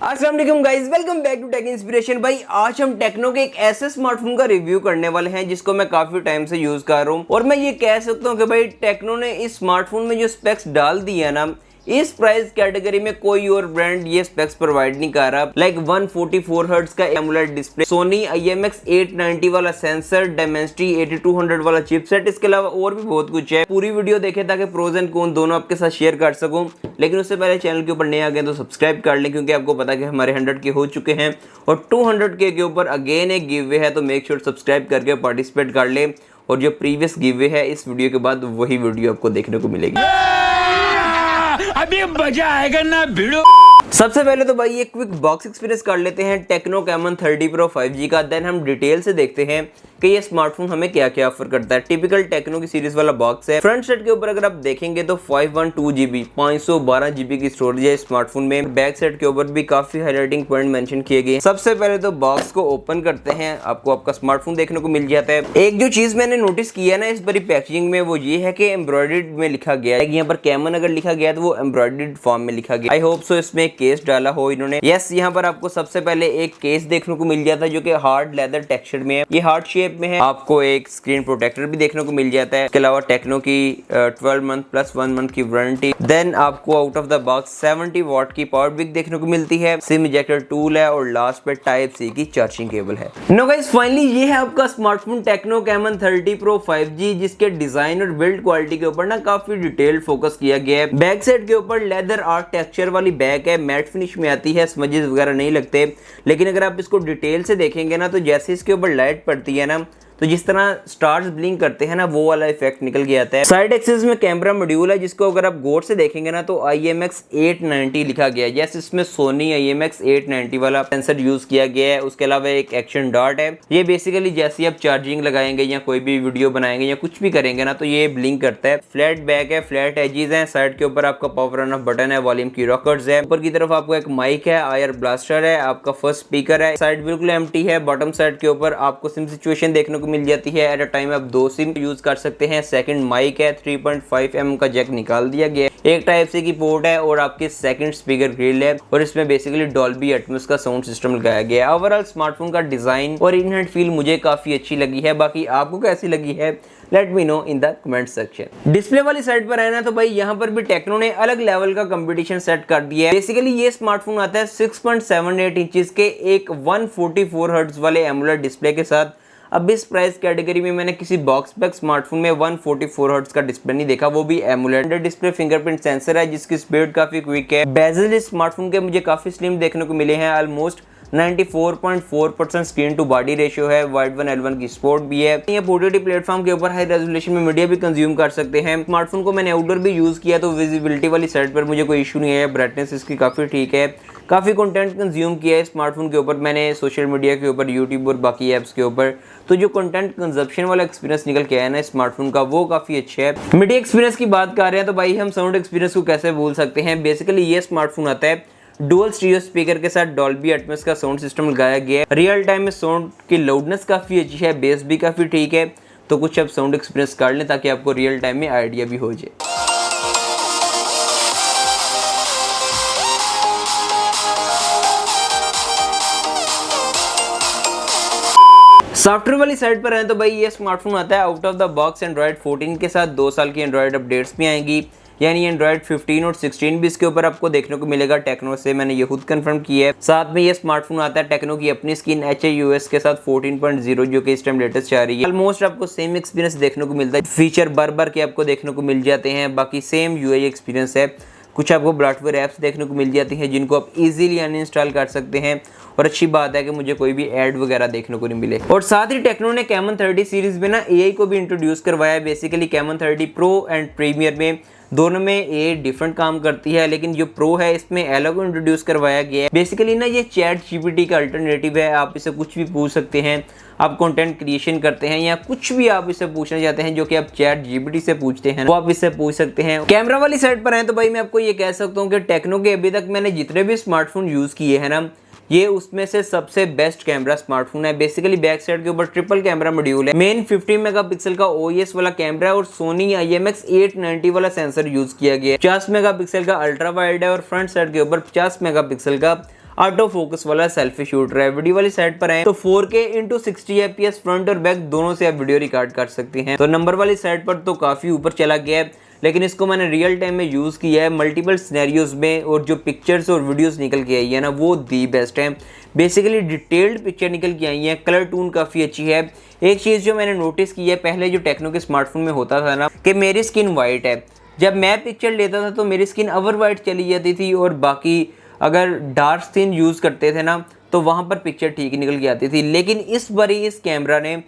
अस्सलाम वालेकुम guys, welcome back to Tech Inspiration. भाई आज हम टेक्नो के एक ऐसे स्मार्टफोन का रिव्यू करने वाले हैं जिसको मैं काफी टाइम से यूज कर रहा हूँ और मैं ये कह सकता हूँ कि भाई टेक्नो ने इस स्मार्टफोन में जो स्पेक्स डाल दिया है ना, इस प्राइस कैटेगरी में कोई और ब्रांड ये स्पेक्स प्रोवाइड नहीं कर रहा। लाइक 144 हर्ट्ज का एमुलेट डिस्प्ले, सोनी IMX 890 वाला सेंसर, डायमेंसिटी 8200 वाला चिपसेट, इसके अलावा और भी बहुत कुछ है। पूरी वीडियो देखें ताकि प्रोज एंड कॉन दोनों आपके साथ शेयर कर सकूं। लेकिन उससे पहले चैनल के ऊपर नए आ गए तो सब्सक्राइब कर लें, क्योंकि आपको पता है कि हमारे 100 के हो चुके हैं और 200 के ऊपर अगेन एक गिव वे है, तो मेक श्योर सब्सक्राइब करके पार्टिसिपेट कर लें। और जो प्रीवियस गिव वे है इस वीडियो के बाद वही वीडियो आपको देखने को मिलेगी। अभी मजा आएगा ना भिड़ो। सबसे पहले तो भाई एक क्विक बॉक्स एक्सपीरियंस कर लेते हैं टेक्नो कैमन 30 प्रो 5G का। देन हम डिटेल से देखते हैं कि ये स्मार्टफोन हमें क्या क्या ऑफर करता है। टिपिकल टेक्नो की सीरीज वाला बॉक्स है। फ्रंट साइड के ऊपर अगर आप देखेंगे तो 512GB 512GB की स्टोरेज है स्मार्टफोन में। बैक साइड के ऊपर भी काफी हाईलाइटिंग पॉइंट मेंशन किए गए। सबसे पहले तो बॉक्स को ओपन करते हैं, आपको आपका स्मार्टफोन देखने को मिल जाता है। एक जो चीज मैंने नोटिस किया ना इस बड़ी पैकेजिंग में, वो ये है कि एम्ब्रॉयडर्ड में लिखा गया है। यहाँ पर कैमन अगर लिखा गया तो वो एम्ब्रॉयडर्ड फॉर्म में लिखा गया। आई होप सो इसमें एक केस डाला हो इन्होंने। यस, यहाँ पर आपको सबसे पहले एक केस देखने को मिल जाता है जो कि हार्ड लेदर टेक्सचर में है। ये हार्ड शेप में है। आपको एक स्क्रीन प्रोटेक्टर भी देखने को मिल जाता है। इसके अलावा टेक्नो की 12 मंथ प्लस 1 मंथ की वारंटी। देन आपको out of the box 70 what की पावर ब्रिक देखने को मिलती है। सिम इजेक्टर टूल है और लास्ट पे टाइप सी की चार्जिंग केबल है। नो गाइस, फाइनली ये है आपका smartphone techno caiman 30 pro 5G, जिसके डिजाइन और बिल्ड क्वालिटी के ऊपर ना काफी डिटेल फोकस किया गया है। बैक साइड के ऊपर लेदर आर्ट टेक्सचर वाली बैक है, मैट फिनिश में आती है, स्मजेस वगैरह नहीं लगते। लेकिन अगर आप इसको डिटेल से देखेंगे ना तो जैसे इसके ऊपर लाइट पड़ती है ना, तो जिस तरह स्टार्स ब्लिंक करते हैं ना, वो वाला इफेक्ट निकल के आता है। साइड एक्सिस में कैमरा मॉड्यूल है जिसको अगर आप गौर से देखेंगे ना तो IMX 890 लिखा गया है। जैसे इसमें सोनी IMX 890 वाला सेंसर यूज किया गया है। उसके अलावा एक एक्शन डॉट है। ये बेसिकली जैसे आप चार्जिंग लगाएंगे या कोई भी वीडियो बनाएंगे या कुछ भी करेंगे ना तो ये ब्लिंक करता है। फ्लैट बैक है, फ्लैट एजेस है। साइड के ऊपर आपका पावर ऑन ऑफ बटन है, वॉल्यूम की रॉकर्स है। ऊपर की तरफ आपको एक माइक है, आयर ब्लास्टर है, आपका फर्स्ट स्पीकर है। साइड बिल्कुल एम्प्टी है। बॉटम साइड के ऊपर आपको सिम सिचुएशन देखने को मिल जाती है। एट अ टाइम आप 2 सिम यूज कर सकते हैं। सेकंड माइक है, 3.5mm का जैक निकाल दिया गया है। एक टाइप सी की पोर्ट है और आपके सेकंड स्पीकर ग्रिल है और इसमें बेसिकली डॉल्बी एटमॉस का साउंड सिस्टम लगाया गया है। ओवरऑल स्मार्टफोन का डिजाइन और इन हैंड फील मुझे काफी अच्छी लगी है। बाकी आपको कैसी लगी है let me know in the comment section. Display वाली साइड पर है ना तो भाई यहाँ पर भी टेक्नो ने अलग लेवल का कंपटीशन सेट कर दिया है। बेसिकली ये स्मार्टफोन आता है 6.78 इंचेस के एक 144 हर्ट्ज वाले एमुलेट डिस्प्ले के साथ। अब इस प्राइस कैटेगरी में मैंने किसी बॉक्स पैक स्मार्टफोन में 144 हर्ट्ज का डिस्प्ले नहीं देखा, वो भी एमुलेट डिस्प्ले। फिंगरप्रिंट सेंसर है जिसकी स्पीड काफी क्विक है। बेजल इस स्मार्टफोन के मुझे काफी स्लिम देखने को मिले हैं। Almost 94.4% screen to body ratio है। वाइड 1L1 की सपोर्ट भी है। ये OTT प्लेटफॉर्म के ऊपर हाई रेजोल्यूशन में मीडिया भी कंज्यूम कर सकते हैं। स्मार्टफोन को मैंने आउटडोर भी यूज किया तो विजिबिलिटी वाली साइड पर मुझे कोई इशू नहीं है। ब्राइटनेस इसकी काफी ठीक है। काफी कंटेंट कंज्यूम किया है स्मार्टफोन के ऊपर मैंने, सोशल मीडिया के ऊपर, यूट्यूब और बाकी ऐप्स के ऊपर। तो जो कंटेंट कंजप्शन वाला एक्सपीरियंस निकल के आया ना स्मार्टफोन का, वो काफी अच्छा है। मीडिया एक्सपीरियंस की बात कर रहे हैं तो भाई हम साउंड एक्सपीरियंस को कैसे भूल सकते हैं। बेसिकली ये स्मार्टफोन आता है डुअल स्टीरियो स्पीकर के साथ, डॉल्बी एटमॉस का साउंड सिस्टम लगाया गया है। रियल टाइम में साउंड की लाउडनेस काफी अच्छी है, बेस भी काफी ठीक है। तो कुछ आप साउंड एक्सपीरियंस कर लें ताकि आपको रियल टाइम में आइडिया भी हो जाए। सॉफ्टवेयर वाली साइड पर है तो भाई ये स्मार्टफोन आता है out of the box Android 14 के साथ। 2 साल की एंड्रॉइड अपडेट्स भी आएंगी, यानी एंड्रॉइड 15 और 16 भी इसके ऊपर आपको देखने को मिलेगा टेक्नो से। मैंने ये खुद कंफर्म किया है। साथ में ये स्मार्टफोन आता है टेक्नो की अपनी स्किन HAUS के साथ 14.0 जो कि इस टाइम लेटेस्ट आ रही है। ऑलमोस्ट आपको सेम एक्सपीरियंस देखने को मिलता है। फीचर बार के आपको देखने को मिल जाते हैं। बाकी सेम UI एक्सपीरियंस है। कुछ आपको ब्लॉटवेयर ऐप्स देखने को मिल जाती हैं जिनको आप इजीली अनइंस्टॉल कर सकते हैं। और अच्छी बात है कि मुझे कोई भी ऐड वगैरह देखने को नहीं मिले। और साथ ही टेक्नो ने कैमन 30 सीरीज में ना AI को भी इंट्रोड्यूस करवाया है। Basically Camon 30 Pro and Premier में दोनों में AI डिफरेंट काम करती है, लेकिन जो प्रो है इसमें एलो को इंट्रोड्यूस करवाया गया है। बेसिकली ना ये चैट GPT का अल्टरनेटिव है। आप इसे कुछ भी पूछ सकते हैं। आप कंटेंट क्रिएशन करते हैं या कुछ भी आप इससे पूछना चाहते हैं जो कि आप चैट GPT से पूछते हैं, वो आप इससे पूछ सकते हैं। कैमरा वाली साइड पर है तो भाई मैं आपको ये कह सकता हूँ कि टेक्नो के अभी तक मैंने जितने भी स्मार्टफोन यूज किए हैं ना, ये उसमें से सबसे बेस्ट कैमरा स्मार्टफोन है। बेसिकली बैक साइड के ऊपर ट्रिपल कैमरा मॉड्यूल है। मेन 50 मेगापिक्सल का OIS वाला कैमरा है और सोनी IMX 890 वाला सेंसर यूज किया गया है। 50 मेगापिक्सल का अल्ट्रा वाइड है और फ्रंट साइड के ऊपर 50 मेगापिक्सल का ऑटो फोकस वाला सेल्फी शूटर है। वीडियो वाली साइड पर है तो 4K × 60 FPS फ्रंट और बैक दोनों से आप वीडियो रिकॉर्ड कर सकते हैं। तो नंबर वाली साइड पर तो काफी ऊपर चला गया है, लेकिन इसको मैंने रियल टाइम में यूज़ किया है मल्टीपल सिनेरियोज में, और जो पिक्चर्स और वीडियोस निकल के आई है ना वो दी बेस्ट है। बेसिकली डिटेल्ड पिक्चर निकल के आई है, कलर टून काफ़ी अच्छी है। एक चीज़ जो मैंने नोटिस की है, पहले जो टेक्नो के स्मार्टफोन में होता था ना कि मेरी स्किन वाइट है, जब मैं पिक्चर लेता था तो मेरी स्किन ओवर वाइट चली जाती थी, और बाकी अगर डार्क स्किन यूज़ करते थे ना तो वहाँ पर पिक्चर ठीक निकल के आती थी। लेकिन इस बार इस कैमरा ने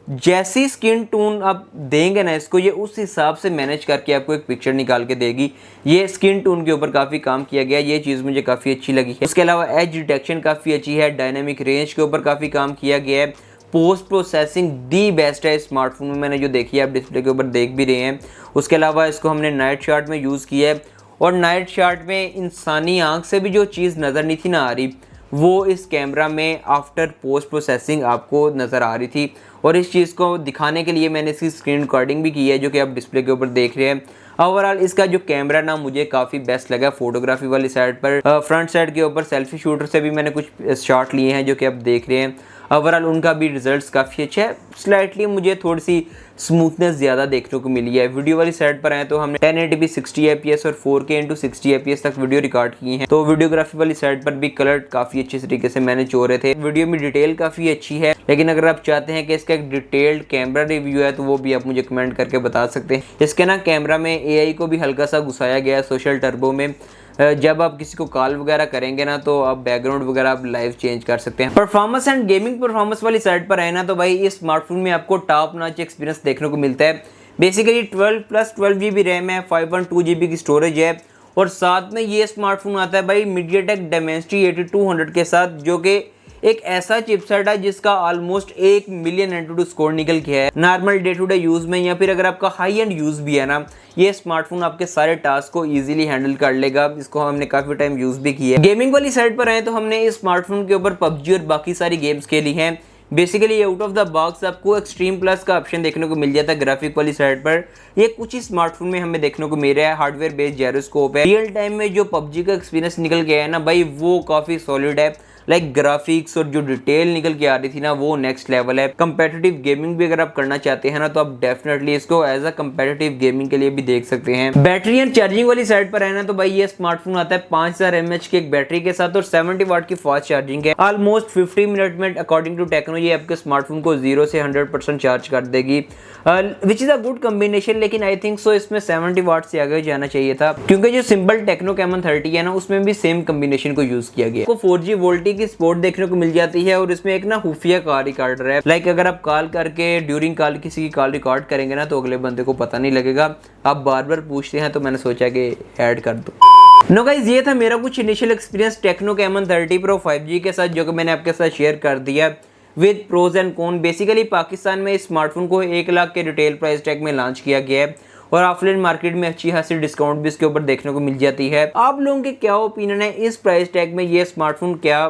जैसी स्किन टोन आप देंगे ना इसको, ये उस हिसाब से मैनेज करके आपको एक पिक्चर निकाल के देगी। ये स्किन टोन के ऊपर काफ़ी काम किया गया, ये चीज़ मुझे काफ़ी अच्छी लगी है। उसके अलावा एज डिटेक्शन काफ़ी अच्छी है, डायनामिक रेंज के ऊपर काफ़ी काम किया गया है, पोस्ट प्रोसेसिंग दी बेस्ट है स्मार्टफोन में, मैंने जो देखी है आप डिस्प्ले के ऊपर देख भी रहे हैं। उसके अलावा इसको हमने नाइट शॉट में यूज़ किया है, और नाइट शॉट में इंसानी आँख से भी जो चीज़ नज़र नहीं थी ना आ रही, वो इस कैमरा में आफ्टर पोस्ट प्रोसेसिंग आपको नज़र आ रही थी। और इस चीज़ को दिखाने के लिए मैंने इसकी स्क्रीन रिकॉर्डिंग भी की है, जो कि आप डिस्प्ले के ऊपर देख रहे हैं। ओवरऑल इसका जो कैमरा ना मुझे काफ़ी बेस्ट लगा फोटोग्राफी वाली साइड पर। फ्रंट साइड के ऊपर सेल्फी शूटर से भी मैंने कुछ शॉट लिए हैं जो कि आप देख रहे हैं। ओवरऑल उनका भी रिजल्ट्स काफ़ी अच्छे है, स्लाइटली मुझे थोड़ी सी स्मूथनेस ज़्यादा देखने को मिली है। वीडियो वाली साइड पर आए तो हमने 1080p 60 FPS और 4K × 60 FPS तक वीडियो रिकॉर्ड की हैं। तो वीडियोग्राफी वाली साइड पर भी कलर काफ़ी अच्छे तरीके से मैनेज हो रहे थे। वीडियो में डिटेल काफ़ी अच्छी है, लेकिन अगर आप चाहते हैं कि इसका एक डिटेल्ड कैमरा रिव्यू है तो वो भी आप मुझे कमेंट करके बता सकते हैं। इसके ना कैमरा में AI को भी हल्का सा घुसाया गया है सोशल टर्बो में। जब आप किसी को कॉल वगैरह करेंगे ना तो आप बैकग्राउंड वगैरह आप लाइव चेंज कर सकते हैं। परफॉर्मेंस एंड गेमिंग परफॉर्मेंस वाली साइड पर है ना तो भाई इस स्मार्टफोन में आपको टॉप नॉच एक्सपीरियंस देखने को मिलता है। बेसिकली 12 GB रैम है, 5.2 GB की स्टोरेज है, और साथ में ये स्मार्टफोन आता है भाई मीडियाटेक डायमेंसिटी 8200 के साथ, जो कि एक ऐसा चिपसेट है जिसका ऑलमोस्ट 1 मिलियन एंटूटू स्कोर निकल गया है। Normal day to day use में या फिर अगर आपका हाई एंड यूज़ भी है ना, ये स्मार्टफोन आपके सारे टास्क को इजीली हैंडल कर लेगा। इसको हमने काफ़ी टाइम यूज़ भी किया है। गेमिंग वाली साइड पर आए तो हमने इस स्मार्टफोन के ऊपर PUBG और बाकी सारी गेम्स खेली हैं। Basically out of the box आपको एक्सट्रीम प्लस का ऑप्शन देखने को मिल जाता है ग्राफिक वाली साइड पर। ये कुछ ही स्मार्टफोन में हमें देखने को मिल रहा है। हार्डवेयर बेस्ड जायरोस्कोप है। रियल टाइम में जो PUBG का एक्सपीरियंस निकल गया है ना भाई, वो काफ़ी सॉलिड है। लाइक ग्राफिक्स और जो डिटेल निकल के आ रही थी ना वो नेक्स्ट लेवल है। कंपेटिटिव गेमिंग भी अगर आप करना चाहते हैं ना तो आप डेफिनेटली इसको एज अ कंपेटिटिव गेमिंग के लिए भी देख सकते हैं। बैटरी एंड चार्जिंग वाली साइड पर है ना तो भाई ये स्मार्टफोन आता है 5000 mAh की एक बैटरी के साथ और 70 वाट की फास्ट चार्जिंग है। ऑलमोस्ट 50 मिनट में अकॉर्डिंग टू टेक्नो ये आपके स्मार्टफोन को 0 से 100% चार्ज कर देगी, which is a good combination. लेकिन आई थिंक सो इसमें 70 वाट से आगे जाना चाहिए था, क्योंकि जो सिंपल टेक्नो कैमन 30 है ना उसमें भी सेम कम्बिनेशन को यूज किया गया। 4G वोल्टी की सपोर्ट देखने को मिल जाती है, और इसमें एक ना खुफिया कॉल रिकॉर्डर है। लाइक अगर आप कॉल करके ड्यूरिंग कॉल किसी की कॉल रिकॉर्ड करेंगे ना तो अगले बंदे को पता नहीं लगेगा। आप बार बार पूछते हैं तो मैंने सोचा कि ऐड कर दूं। नो गाइस, ये था मेरा कुछ initial experience techno caiman 30 Pro 5G के साथ, जो कि मैंने आपके साथ शेयर कर दिया with pros and con. Basically Pakistan में इस स्मार्टफोन को 1 लाख के रिटेल प्राइस टैग में लॉन्च किया गया है, और ऑफलाइन मार्केट में अच्छी खासी डिस्काउंट भी इसके ऊपर देखने को मिल जाती है। आप लोगों के क्या ओपिनियन है इस प्राइस टैग में? ये स्मार्टफोन क्या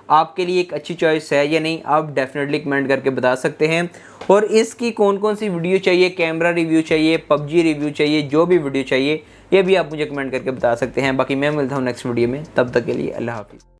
आपके लिए एक अच्छी चॉइस है या नहीं? आप डेफिनेटली कमेंट करके बता सकते हैं। और इसकी कौन कौन सी वीडियो चाहिए, कैमरा रिव्यू चाहिए, PUBG रिव्यू चाहिए, जो भी वीडियो चाहिए ये भी आप मुझे कमेंट करके बता सकते हैं। बाकी मैं मिलता हूँ नेक्स्ट वीडियो में, तब तक के लिए अल्लाह हाफिज़।